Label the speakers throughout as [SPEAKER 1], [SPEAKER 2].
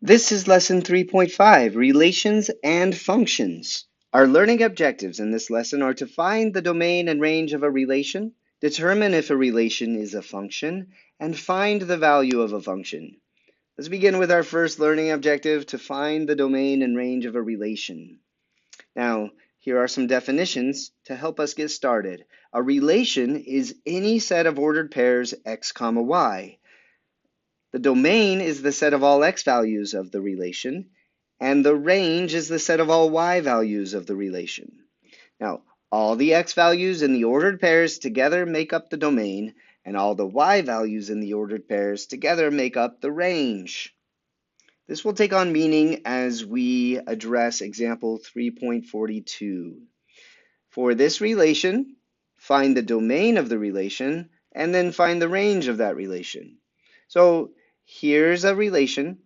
[SPEAKER 1] This is lesson 3.5, Relations and Functions. Our learning objectives in this lesson are to find the domain and range of a relation, determine if a relation is a function, and find the value of a function. Let's begin with our first learning objective, to find the domain and range of a relation. Now, here are some definitions to help us get started. A relation is any set of ordered pairs x, y. The domain is the set of all x values of the relation, and the range is the set of all y values of the relation. Now, all the x values in the ordered pairs together make up the domain, and all the y values in the ordered pairs together make up the range. This will take on meaning as we address example 3.42. For this relation, find the domain of the relation, and then find the range of that relation. So here's a relation,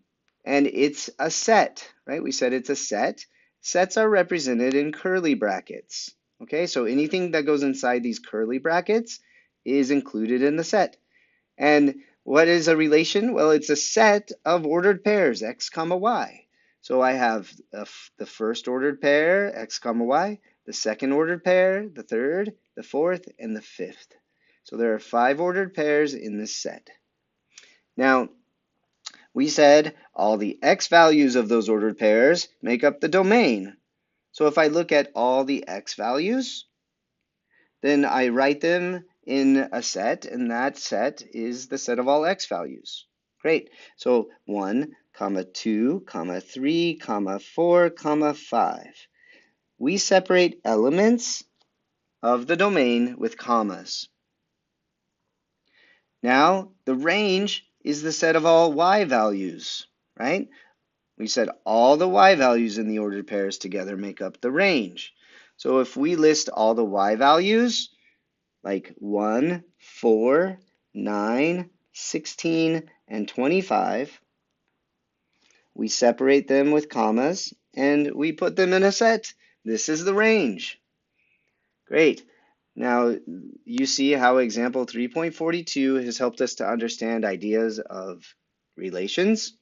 [SPEAKER 1] and it's a set, right? We said it's a set. Sets are represented in curly brackets. Okay, so anything that goes inside these curly brackets is included in the set. And what is a relation? Well, it's a set of ordered pairs, x, y. So I have the first ordered pair, x, y, the second ordered pair, the third, the fourth, and the fifth. So there are 5 ordered pairs in this set. Now, we said all the x values of those ordered pairs make up the domain. So if I look at all the x values, then I write them in a set, and that set is the set of all x values. Great. So 1, 2, 3, 4, 5. We separate elements of the domain with commas. Now, the range is the set of all y values, right? We said all the y values in the ordered pairs together make up the range. So if we list all the y values, like 1, 4, 9, 16, and 25, we separate them with commas, and we put them in a set. This is the range. Great. Now, you see how example 3.42 has helped us to understand ideas of relations,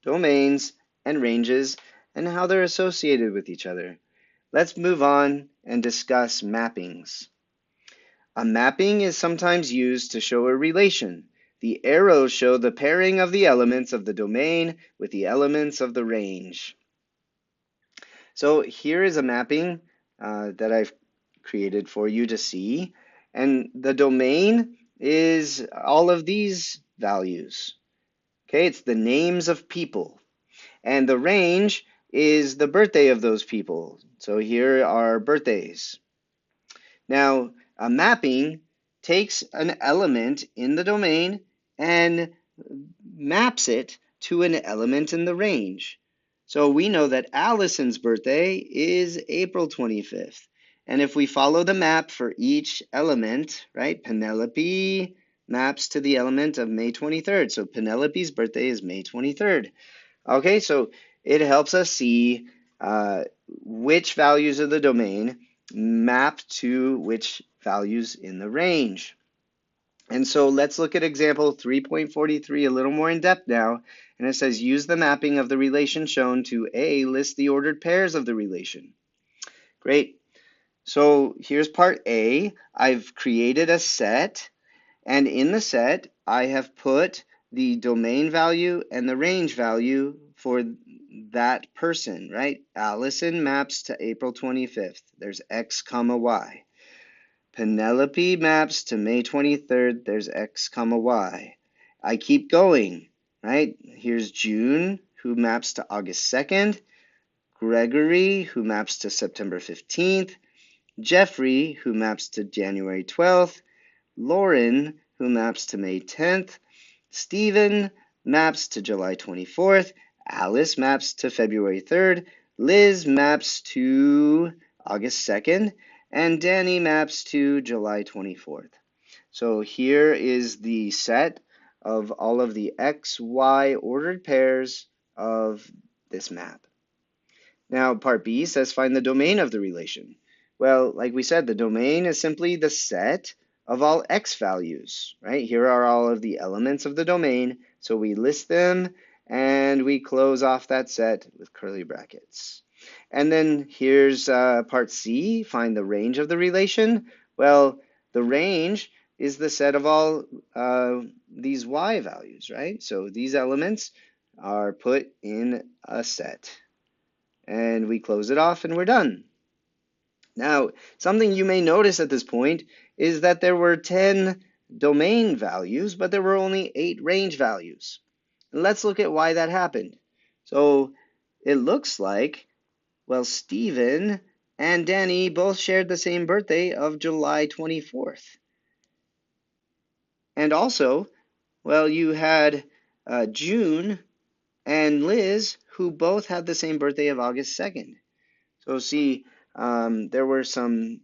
[SPEAKER 1] domains, and ranges, and how they're associated with each other. Let's move on and discuss mappings. A mapping is sometimes used to show a relation. The arrows show the pairing of the elements of the domain with the elements of the range. So here is a mapping that I've created for you to see. And the domain is all of these values. Okay, it's the names of people. And the range is the birthday of those people. So here are birthdays. Now, a mapping takes an element in the domain and maps it to an element in the range. So we know that Allison's birthday is April 25th. And if we follow the map for each element, right, Penelope maps to the element of May 23rd. So Penelope's birthday is May 23rd. Okay, so it helps us see which values of the domain map to which values in the range. And so let's look at example 3.43 a little more in depth now. And it says, use the mapping of the relation shown to A, list the ordered pairs of the relation. Great. So here's part A. I've created a set, and in the set, I have put the domain value and the range value for that person, right? Allison maps to April 25th. There's x, y. Penelope maps to May 23rd. There's x, y. I keep going, right? Here's June, who maps to August 2nd. Gregory, who maps to September 15th. Jeffrey, who maps to January 12th. Lauren, who maps to May 10th. Stephen maps to July 24th. Alice maps to February 3rd. Liz maps to August 2nd. And Danny maps to July 24th. So here is the set of all of the x, y ordered pairs of this map. Now, part B says find the domain of the relation. Well, like we said, the domain is simply the set of all x values, right? Here are all of the elements of the domain, so we list them and we close off that set with curly brackets. And then here's part C, find the range of the relation. Well, the range is the set of all these y values, right? So these elements are put in a set. And we close it off and we're done. Now, something you may notice at this point is that there were 10 domain values, but there were only 8 range values. And let's look at why that happened. So it looks like, well, Stephen and Danny both shared the same birthday of July 24th. And also, well, you had June and Liz, who both had the same birthday of August 2nd. So see, there were some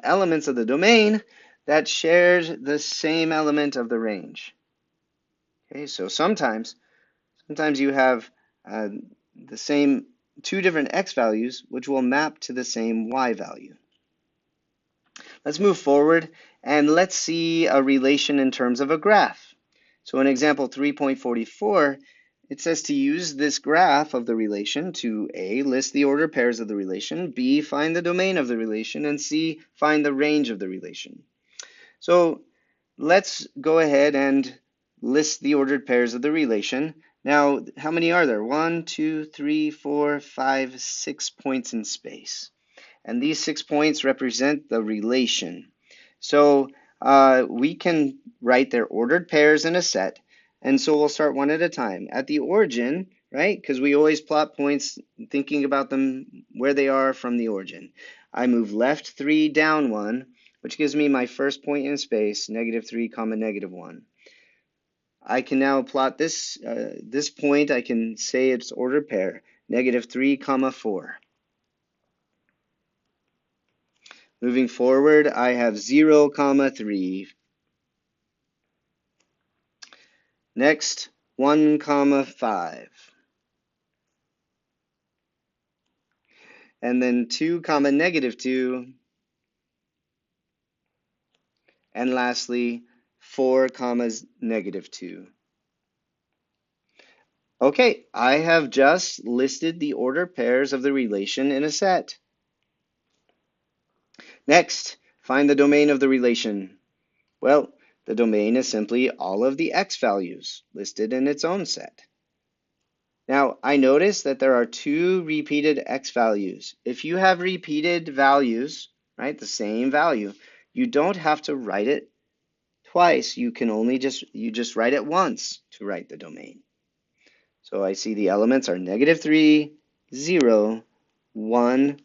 [SPEAKER 1] elements of the domain that shared the same element of the range. Okay, so sometimes you have the same two different x values, which will map to the same y value. Let's move forward and let's see a relation in terms of a graph. So in example 3.44, it says to use this graph of the relation to A, list the ordered pairs of the relation, B, find the domain of the relation, and C, find the range of the relation. So let's go ahead and list the ordered pairs of the relation. Now, how many are there? 1, 2, 3, 4, 5, 6 points in space. And these 6 points represent the relation. So we can write their ordered pairs in a set. And so we'll start one at a time. At the origin, right, because we always plot points thinking about them where they are from the origin. I move left 3, down 1, which gives me my first point in space, -3, -1. I can now plot this point. I can say its ordered pair, -3, 4. Moving forward, I have 0, 3. Next, 1, 5. And then 2, -2. And lastly, 4, -2. Okay, I have just listed the ordered pairs of the relation in a set. Next, find the domain of the relation. Well, the domain is simply all of the x values listed in its own set. Now, I notice that there are 2 repeated x values. If you have repeated values, right, the same value, you don't have to write it twice. You can only just write it once to write the domain. So I see the elements are -3, 0, 1,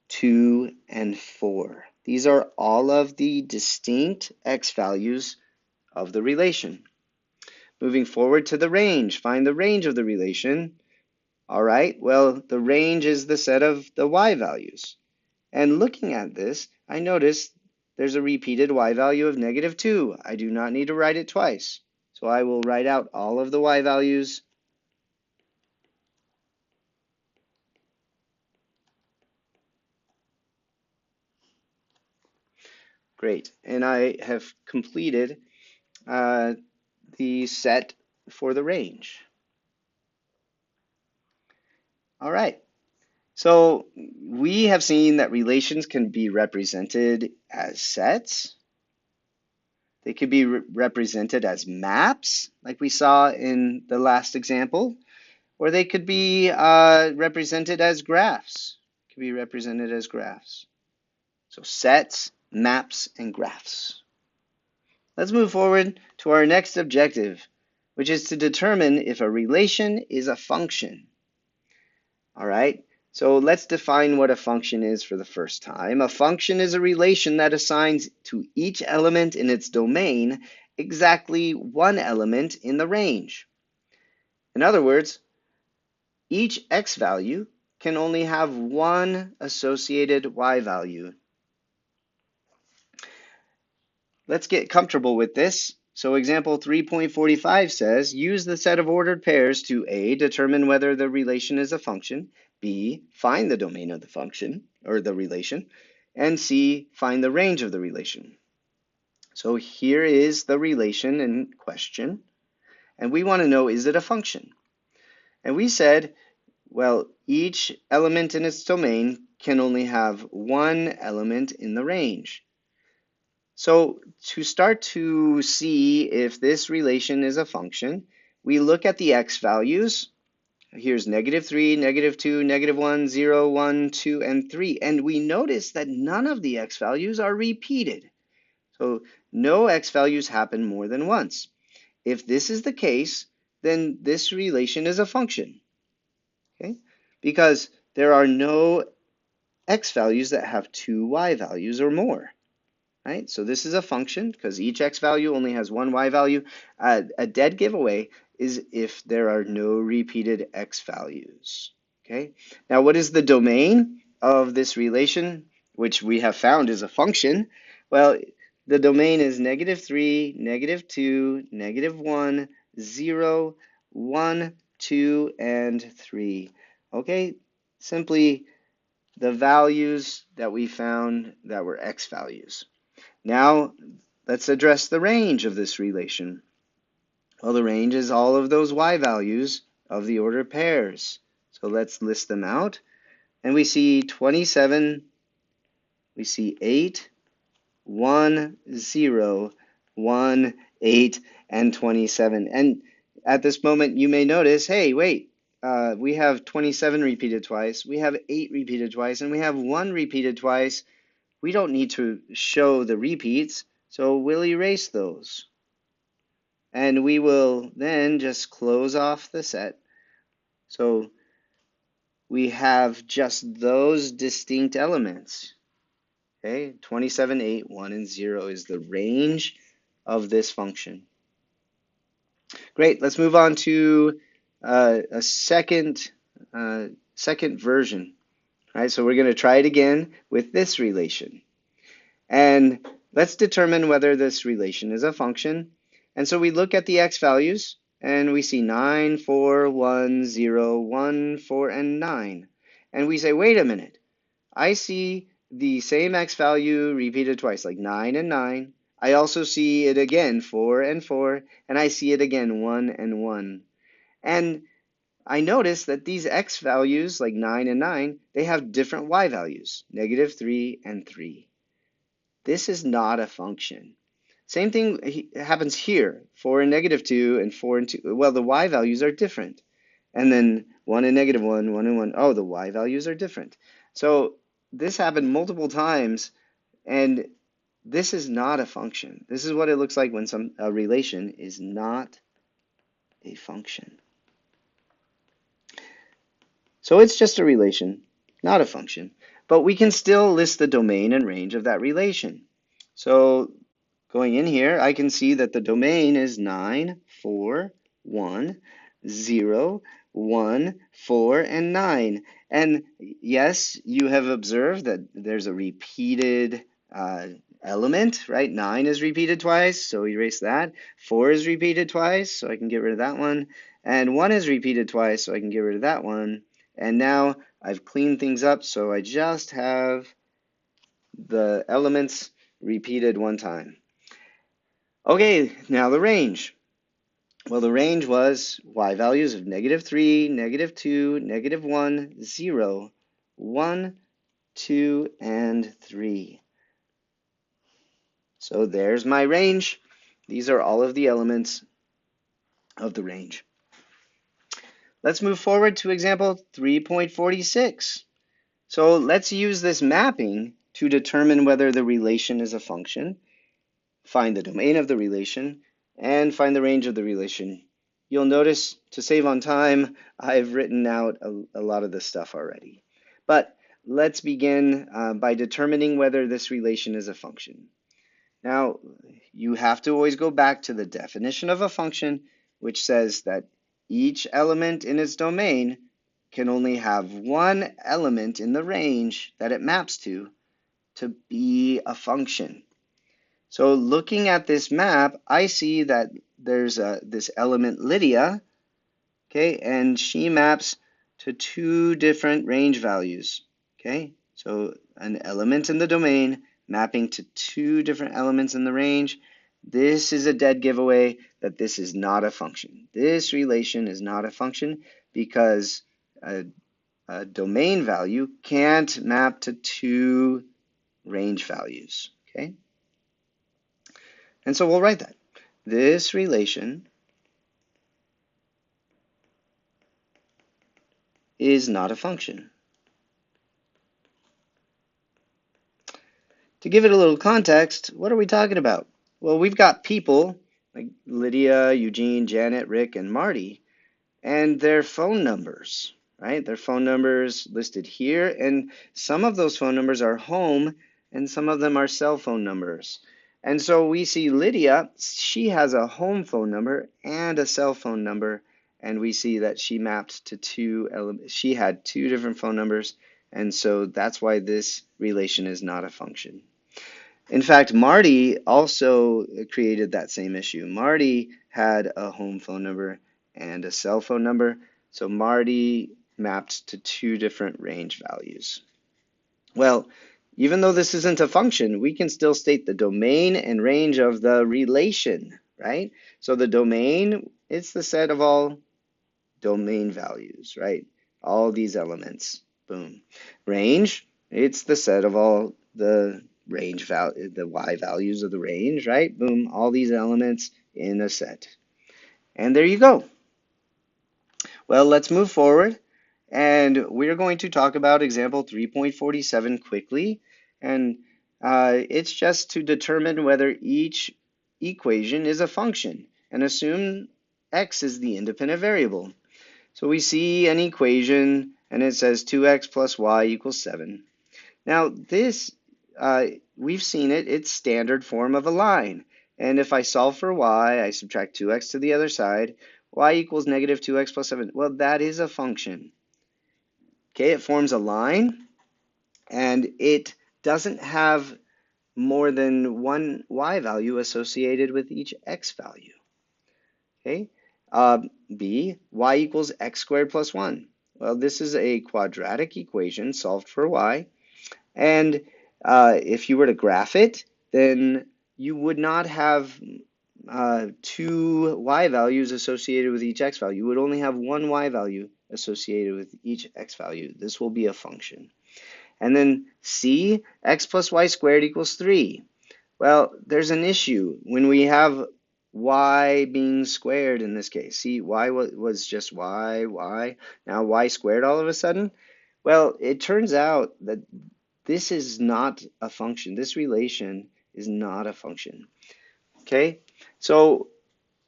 [SPEAKER 1] 2, and 4. These are all of the distinct x values of the relation. Moving forward to the range, find the range of the relation. All right, well, the range is the set of the y values. And looking at this, I notice there's a repeated y value of -2. I do not need to write it twice. So I will write out all of the y values. Great, and I have completed the set for the range. All right, so we have seen that relations can be represented as sets. They could be represented as maps, like we saw in the last example, or they could be represented as graphs. Could be represented as graphs. So sets, maps, and graphs. Let's move forward to our next objective, which is to determine if a relation is a function. All right, so let's define what a function is for the first time. A function is a relation that assigns to each element in its domain exactly one element in the range. In other words, each x value can only have one associated y value. Let's get comfortable with this. So example 3.45 says, use the set of ordered pairs to A, determine whether the relation is a function, B, find the domain of the function, or the relation, and C, find the range of the relation. So here is the relation in question, and we want to know, is it a function? And we said, well, each element in its domain can only have one element in the range. So to start to see if this relation is a function, we look at the x values. Here's -3, -2, -1, 0, 1, 2, and 3. And we notice that none of the x values are repeated. So no x values happen more than once. If this is the case, then this relation is a function, okay? Because there are no x values that have two y values or more, right? So this is a function because each x value only has one y value. A dead giveaway is if there are no repeated x values, okay? Now, what is the domain of this relation, which we have found is a function? Well, the domain is -3, -2, -1, 0, 1, 2, and 3. Okay, simply the values that we found that were x values. Now, let's address the range of this relation. Well, the range is all of those y values of the ordered pairs. So let's list them out. And we see 27, we see 8, 1, 0, 1, 8, and 27. And at this moment, you may notice, hey, wait, we have 27 repeated twice, we have 8 repeated twice, and we have 1 repeated twice. We don't need to show the repeats, so we'll erase those. And we will then just close off the set. So we have just those distinct elements. Okay, 27, 8, 1, and 0 is the range of this function. Great, let's move on to a second version. All right, so we're going to try it again with this relation. And let's determine whether this relation is a function. And so we look at the x values, and we see 9, 4, 1, 0, 1, 4, and 9. And we say, wait a minute, I see the same x value repeated twice, like 9 and 9. I also see it again, 4 and 4, and I see it again, 1 and 1. And I notice that these x values, like 9 and 9, they have different y values, -3 and 3. This is not a function. Same thing happens here, 4 and -2 and 4 and 2. Well, the y values are different. And then 1 and -1, 1 and 1. Oh, the y values are different. So this happened multiple times, and this is not a function. This is what it looks like when a relation is not a function. So it's just a relation, not a function. But we can still list the domain and range of that relation. So going in here, I can see that the domain is 9, 4, 1, 0, 1, 4, and 9. And yes, you have observed that there's a repeated element, right? 9 is repeated twice, so erase that. 4 is repeated twice, so I can get rid of that one. And 1 is repeated twice, so I can get rid of that one. And now I've cleaned things up, so I just have the elements repeated one time. Okay, now the range. Well, the range was y values of -3, -2, -1, 0, 1, 2, and 3. So there's my range. These are all of the elements of the range. Let's move forward to example 3.46. So let's use this mapping to determine whether the relation is a function, find the domain of the relation, and find the range of the relation. You'll notice, to save on time, I've written out a lot of this stuff already. But let's begin by determining whether this relation is a function. Now, you have to always go back to the definition of a function, which says that each element in its domain can only have one element in the range that it maps to be a function. So looking at this map, I see that there's this element Lydia, okay, and she maps to two different range values, okay? So an element in the domain mapping to two different elements in the range. This is a dead giveaway that this is not a function. This relation is not a function because a domain value can't map to two range values, okay? And so we'll write that. This relation is not a function. To give it a little context, what are we talking about? Well, we've got people like Lydia, Eugene, Janet, Rick, and Marty, and their phone numbers, right? Their phone numbers listed here, and some of those phone numbers are home, and some of them are cell phone numbers. And so we see Lydia, she has a home phone number and a cell phone number, and we see that she mapped to she had two different phone numbers, and so that's why this relation is not a function. In fact, Marty also created that same issue. Marty had a home phone number and a cell phone number, so Marty mapped to two different range values. Well, even though this isn't a function, we can still state the domain and range of the relation, right? So the domain, it's the set of all domain values, right? All these elements, boom. Range, it's the set of all the range value, the y values of the range, right? Boom, all these elements in a set. And there you go. Well, let's move forward. And we're going to talk about example 3.47 quickly. And it's just to determine whether each equation is a function and assume x is the independent variable. So we see an equation and it says 2x plus y equals 7. Now this, we've seen it, it's standard form of a line. And if I solve for y, I subtract 2x to the other side, y equals negative 2x plus 7. Well, that is a function. Okay, it forms a line and it doesn't have more than one y value associated with each x value. Okay, b, y equals x squared plus 1. Well, this is a quadratic equation solved for y. And if you were to graph it, then you would not have two y values associated with each x value. You would only have one y value associated with each x value. This will be a function. And then c, x plus y squared equals 3. Well, there's an issue when we have y being squared in this case. See, y was just y. Now y squared all of a sudden? Well, it turns out that this is not a function. This relation is not a function. Okay? So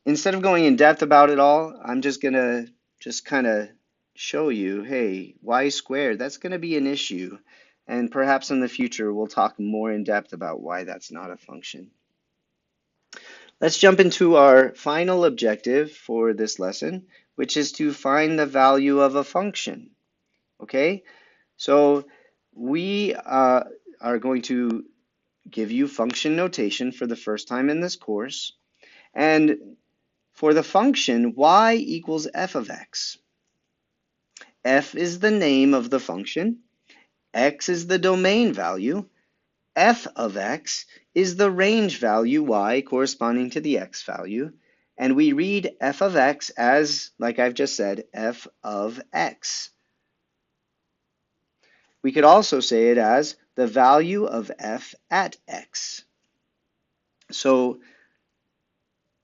[SPEAKER 1] instead of going in depth about it all, I'm just going to just kind of show you, hey, y squared, that's going to be an issue. And perhaps in the future, we'll talk more in depth about why that's not a function. Let's jump into our final objective for this lesson, which is to find the value of a function. Okay? So we are going to give you function notation for the first time in this course. And for the function, y equals f of x. F is the name of the function. X is the domain value. F of x is the range value y corresponding to the x value. And we read f of x as, like I've just said, f of x. We could also say it as the value of f at x. So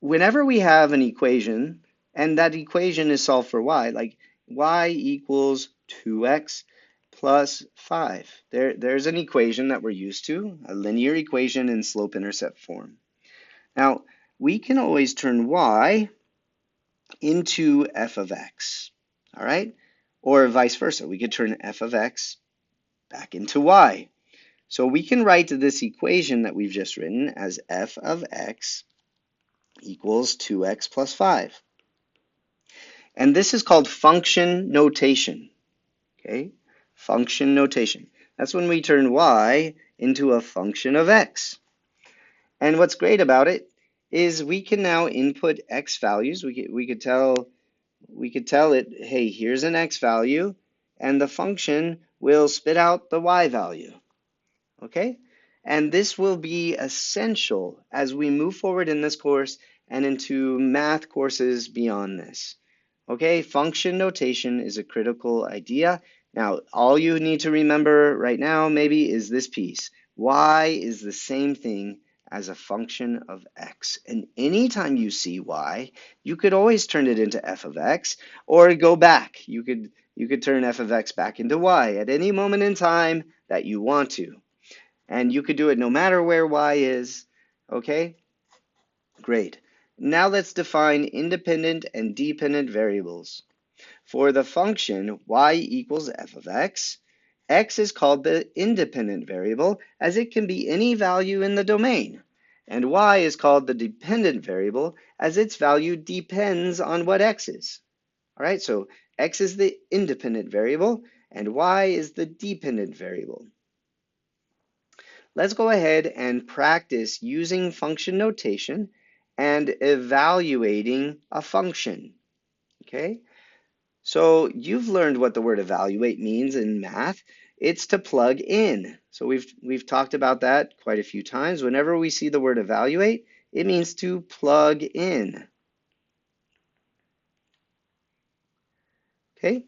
[SPEAKER 1] whenever we have an equation, and that equation is solved for y, like y equals 2x plus 5. There's an equation that we're used to, a linear equation in slope-intercept form. Now, we can always turn y into f of x, all right? Or vice versa. We could turn f of x back into y. So we can write this equation that we've just written as f of x equals 2x plus 5. And this is called function notation, okay? Function notation. That's when we turn y into a function of x. And what's great about it is we can now input x values. We could tell it, hey, here's an x value, and the function will spit out the y value, okay? And this will be essential as we move forward in this course and into math courses beyond this. Okay, function notation is a critical idea. Now, all you need to remember right now maybe is this piece. Y is the same thing as a function of x. And anytime you see y, you could always turn it into f of x or go back. You could turn f of x back into y at any moment in time that you want to. And you could do it no matter where y is. Okay? Great. Now let's define independent and dependent variables. For the function y equals f of x, x is called the independent variable as it can be any value in the domain. And y is called the dependent variable as its value depends on what x is. All right, so x is the independent variable and y is the dependent variable. Let's go ahead and practice using function notation and evaluating a function. Okay? So you've learned what the word evaluate means in math. It's to plug in. So we've talked about that quite a few times. Whenever we see the word evaluate, it means to plug in. Okay?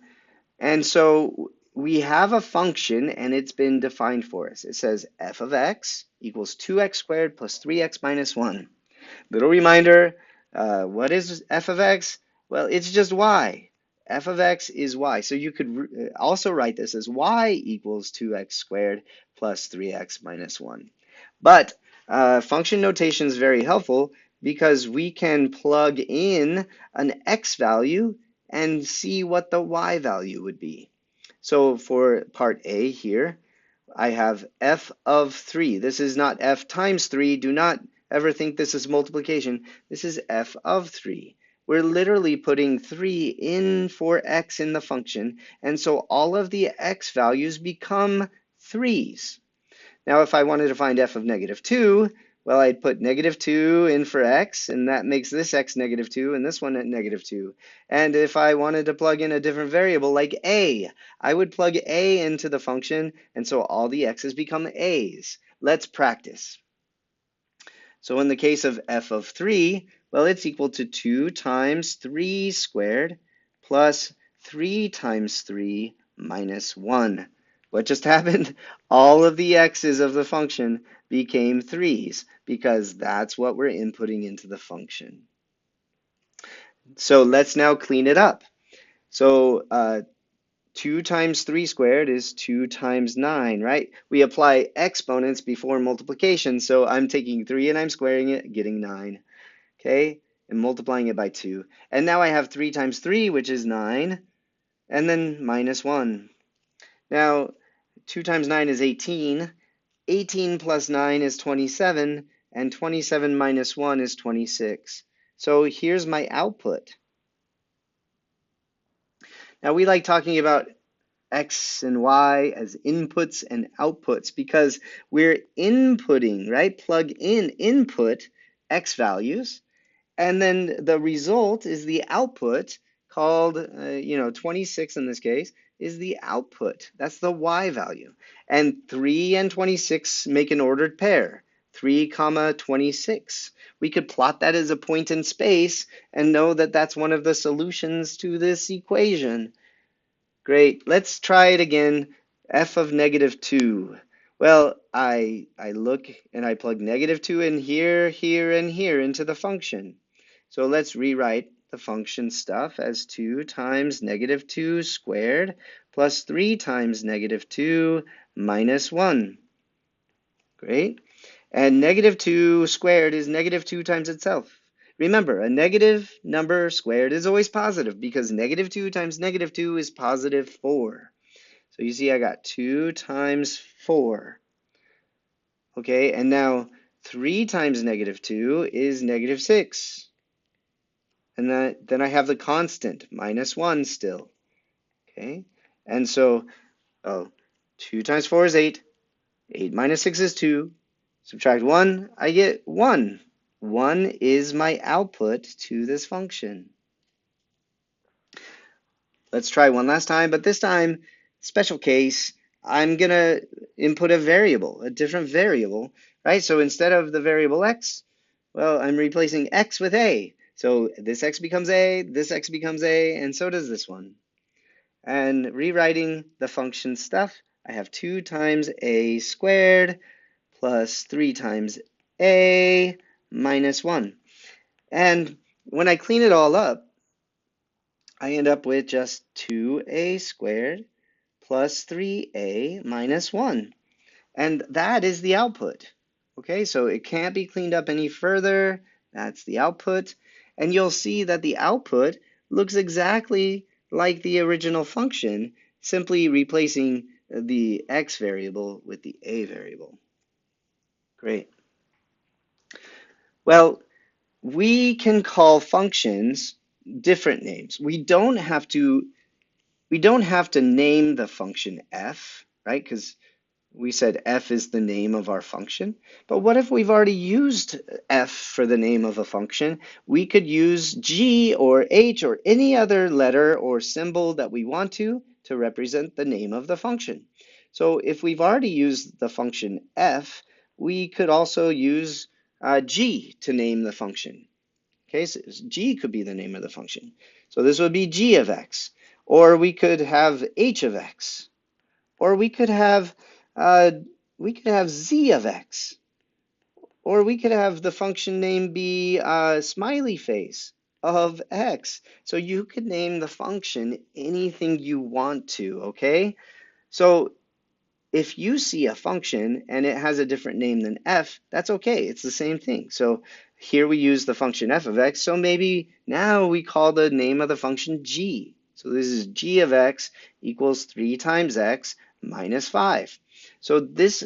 [SPEAKER 1] And so we have a function and it's been defined for us. It says f of x equals 2x squared plus 3x minus 1. Little reminder, what is f of x? Well, it's just y. F of x is y. So you could also write this as y equals 2x squared plus 3x minus 1. But function notation is very helpful because we can plug in an x value and see what the y value would be. So for part A here, I have f of 3. This is not f times 3. Do not ever think this is multiplication. This is f of 3. We're literally putting 3 in for x in the function, and so all of the x values become 3's. Now, if I wanted to find f of negative 2, well, I'd put negative 2 in for x, and that makes this x negative 2 and this one at negative 2. And if I wanted to plug in a different variable like a, I would plug a into the function, and so all the x's become a's. Let's practice. So in the case of f of 3, well, it's equal to 2 times 3 squared plus 3 times 3 minus 1. What just happened? All of the x's of the function became 3's because that's what we're inputting into the function. So let's now clean it up. So 2 times 3 squared is 2 times 9, right? We apply exponents before multiplication, so I'm taking 3 and I'm squaring it, getting 9, okay? And multiplying it by 2. And now I have 3 times 3, which is 9, and then minus 1. Now, 2 times 9 is 18. 18 plus 9 is 27, and 27 minus 1 is 26. So here's my output. Now, we like talking about x and y as inputs and outputs because we're inputting, right? Plug in input x values, and then the result is the output called, 26 in this case, is the output. That's the y value. And 3 and 26 make an ordered pair, 3 comma 26. We could plot that as a point in space and know that that's one of the solutions to this equation. Great. Let's try it again. F of negative 2. Well, I look and I plug negative 2 in here, here, and here into the function. So let's rewrite the function stuff as 2 times negative 2 squared plus 3 times negative 2 minus 1. Great. And negative 2 squared is negative 2 times itself. Remember, a negative number squared is always positive because negative 2 times negative 2 is positive 4. So you see I got 2 times 4. Okay, and now 3 times negative 2 is negative 6. And then I have the constant, minus 1 still. Okay, and so 2 times 4 is 8. 8 minus 6 is 2. Subtract 1, I get 1. 1 is my output to this function. Let's try one last time, but this time, special case, I'm going to input a variable, a different variable, right? So instead of the variable x, well, I'm replacing x with a. So this x becomes a, this x becomes a, and so does this one. And rewriting the function stuff, I have 2 times a squared plus 3 times a minus 1. And when I clean it all up, I end up with just 2a squared plus 3a minus 1. And that is the output. Okay, so it can't be cleaned up any further. That's the output. And you'll see that the output looks exactly like the original function, simply replacing the x variable with the a variable. Great. Well, we can call functions different names. We don't have to name the function f, right? Because we said f is the name of our function. But what if we've already used f for the name of a function? We could use g or h or any other letter or symbol that we want to represent the name of the function. So if we've already used the function f, we could also use g to name the function. Okay, so g could be the name of the function. So this would be g of x. Or we could have h of x. Or uh, we could have z of x. Or we could have the function name be smiley face of x. So you could name the function anything you want to, okay? So if you see a function and it has a different name than f, that's okay. It's the same thing. So here we use the function f of x. So maybe now we call the name of the function g. So this is g of x equals 3 times x minus 5. So this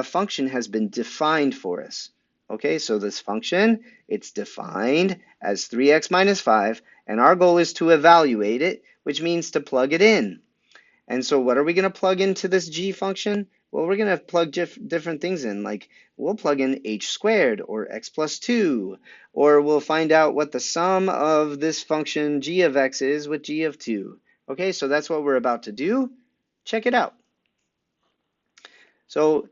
[SPEAKER 1] function has been defined for us. Okay, so this function, it's defined as 3x minus 5, and our goal is to evaluate it, which means to plug it in. And so what are we going to plug into this g function? Well, we're going to plug different things in, like we'll plug in h squared or x plus 2, or we'll find out what the sum of this function g of x is with g of 2. Okay, so that's what we're about to do. Check it out. So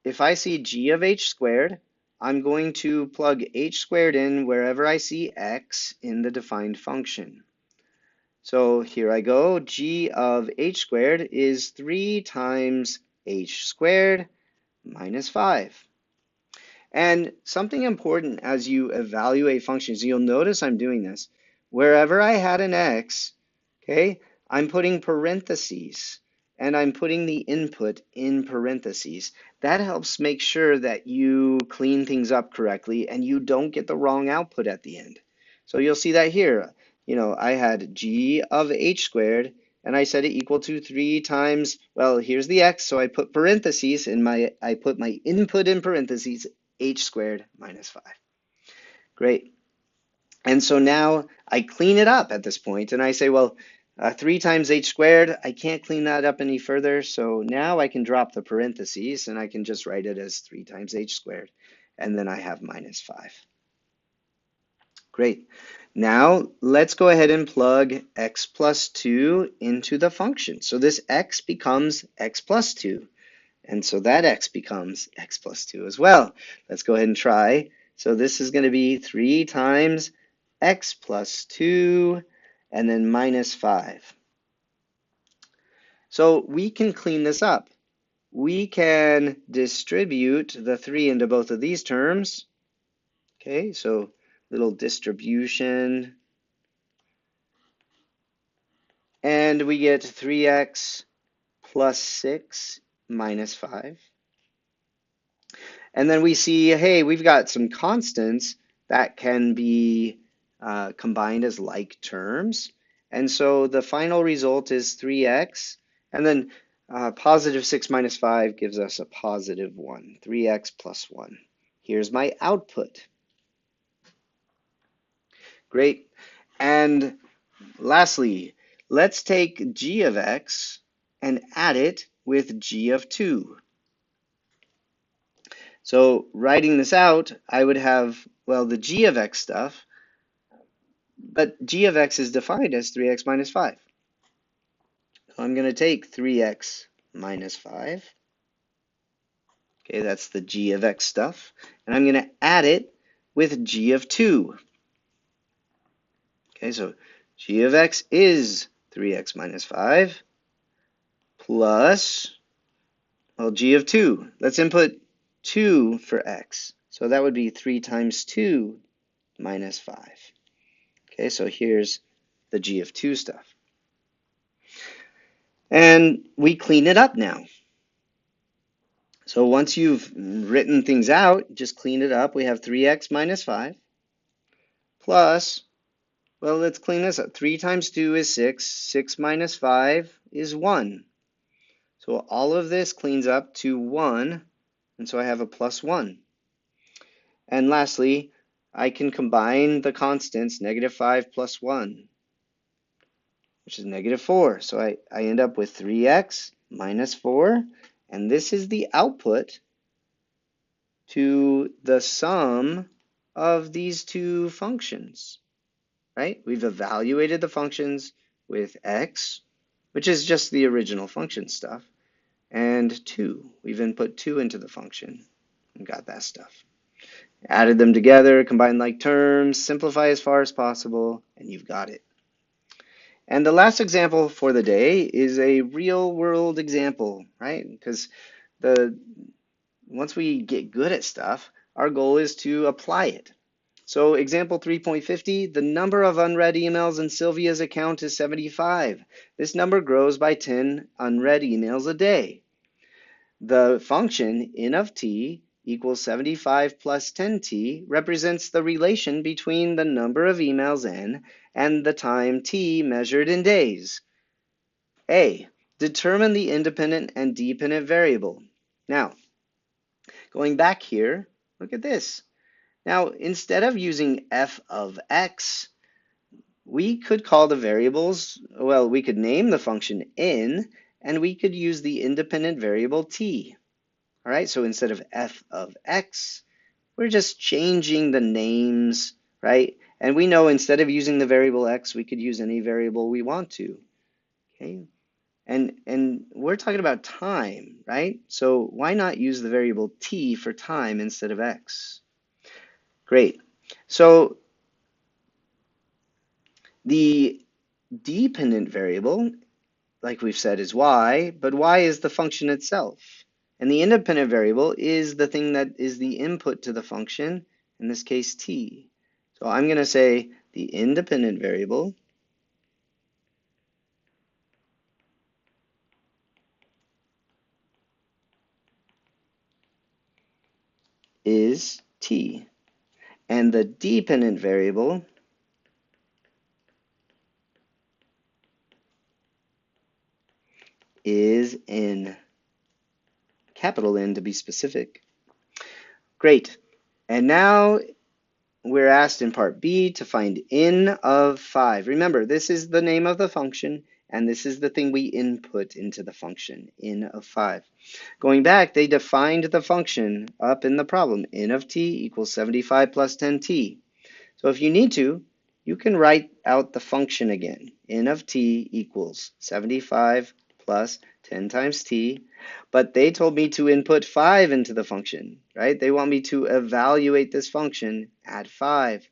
[SPEAKER 1] if I see g of h squared, I'm going to plug h squared in wherever I see x in the defined function. So here I go. G of h squared is 3 times h squared minus 5. And something important as you evaluate functions, you'll notice I'm doing this. Wherever I had an x, okay, I'm putting parentheses and I'm putting the input in parentheses. That helps make sure that you clean things up correctly and you don't get the wrong output at the end. So you'll see that here. I had g of h squared and I set it equal to 3 times, well, here's the x, so I put parentheses in I put my input in parentheses, h squared minus 5. Great. And so now I clean it up at this point, and I say, well, 3 times h squared, I can't clean that up any further, so now I can drop the parentheses, and I can just write it as 3 times h squared, and then I have minus 5. Great. Now let's go ahead and plug x plus 2 into the function. So this x becomes x plus 2. And so that x becomes x plus 2 as well. Let's go ahead and try. So this is going to be 3 times x plus 2 and then minus 5. So we can clean this up. We can distribute the 3 into both of these terms. Okay, so little distribution. And we get 3x plus 6 minus 5. And then we see, hey, we've got some constants that can be combined as like terms. And so the final result is 3x. And then positive 6 minus 5 gives us a positive 1, 3x plus 1. Here's my output. Great. And lastly, let's take g of x and add it with g of 2. So writing this out, I would have, well, the g of x stuff, but g of x is defined as 3x minus 5. So I'm going to take 3x minus 5, Okay, that's the g of x stuff. And I'm going to add it with g of 2. Okay, so g of x is 3x minus 5 plus, well, g of 2. Let's input 2 for x. So that would be 3 times 2 minus 5. Okay, so here's the g of 2 stuff. And we clean it up now. So once you've written things out, just clean it up. We have 3x minus 5 plus, well, let's clean this up. 3 times 2 is 6. 6 minus 5 is 1. So all of this cleans up to 1, and so I have a plus 1. And lastly, I can combine the constants, negative 5 plus 1, which is negative 4. So I end up with 3x minus 4, and this is the output to the sum of these two functions, right? We've evaluated the functions with x, which is just the original function stuff, and 2. We've input 2 into the function and got that stuff. Added them together, combined like terms, simplify as far as possible, and you've got it. And the last example for the day is a real world example, right? Because once we get good at stuff, our goal is to apply it. So example 3.50, the number of unread emails in Sylvia's account is 75. This number grows by 10 unread emails a day. The function in of t equals 75 plus 10t represents the relation between the number of emails n and the time t measured in days. A, determine the independent and dependent variable. Now, going back here, look at this. Now, instead of using f of x, we could call the variables, well, we could name the function n, and we could use the independent variable t. All right, so instead of f of x, we're just changing the names, right? And we know instead of using the variable x, we could use any variable we want to, okay? And we're talking about time, right? So why not use the variable t for time instead of x? Great. So the dependent variable, like we've said, is y, but y is the function itself. And the independent variable is the thing that is the input to the function, in this case t. So I'm going to say the independent variable is t. And the dependent variable is n, capital N to be specific. Great. And now we're asked in part B to find n of 5. Remember, this is the name of the function, and this is the thing we input into the function, n of 5. Going back, they defined the function up in the problem. N of t equals 75 plus 10t. So if you need to, you can write out the function again. N of t equals 75 plus 10 times t, but they told me to input 5 into the function, right? They want me to evaluate this function at 5.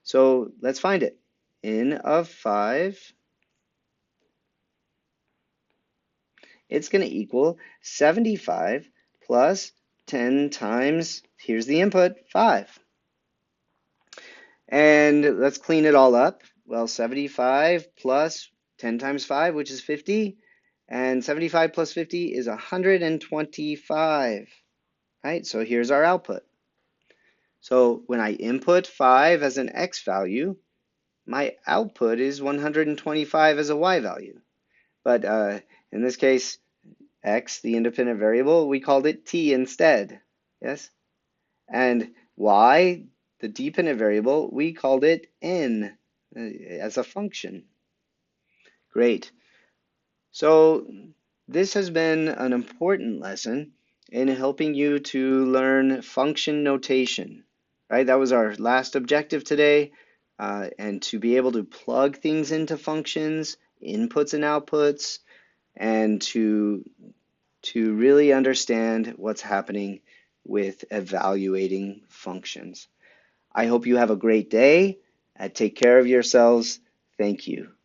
[SPEAKER 1] So let's find it. N of 5, it's going to equal 75 plus 10 times, here's the input, 5. And let's clean it all up. Well, 75 plus 10 times 5, which is 50. And 75 plus 50 is 125, right? So here's our output. So when I input 5 as an x value, my output is 125 as a y value. But in this case, x, the independent variable, we called it t instead, yes? And y, the dependent variable, we called it n as a function. Great. So this has been an important lesson in helping you to learn function notation, right? That was our last objective today, and to be able to plug things into functions, inputs and outputs, and to really understand what's happening with evaluating functions. I hope you have a great day. Take care of yourselves. Thank you.